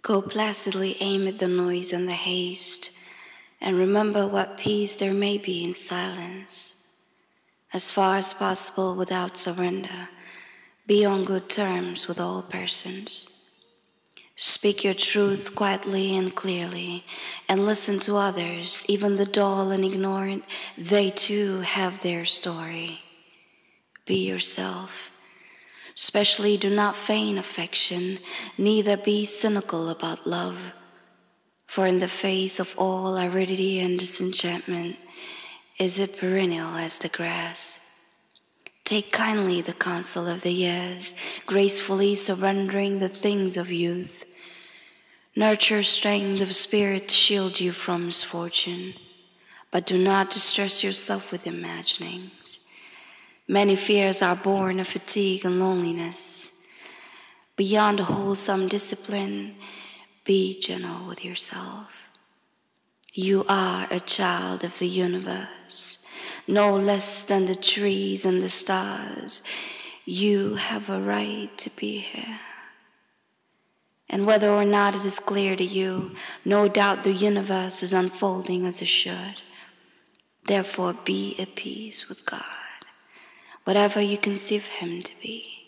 Go placidly aim at the noise and the haste, and remember what peace there may be in silence. As far as possible without surrender, be on good terms with all persons. Speak your truth quietly and clearly, and listen to others, even the dull and ignorant. They too have their story. Be yourself. Especially do not feign affection, neither be cynical about love. For in the face of all aridity and disenchantment, is it perennial as the grass? Take kindly the counsel of the years, gracefully surrendering the things of youth. Nurture strength of spirit to shield you from misfortune, but do not distress yourself with imaginings. Many fears are born of fatigue and loneliness. Beyond a wholesome discipline, be gentle with yourself. You are a child of the universe, no less than the trees and the stars. You have a right to be here. And whether or not it is clear to you, no doubt the universe is unfolding as it should. Therefore, be at peace with God, whatever you conceive him to be,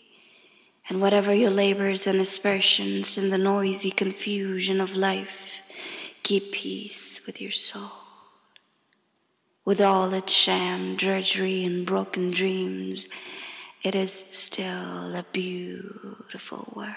and whatever your labors and aspersions in the noisy confusion of life, keep peace with your soul. With all its sham, drudgery, and broken dreams, it is still a beautiful world.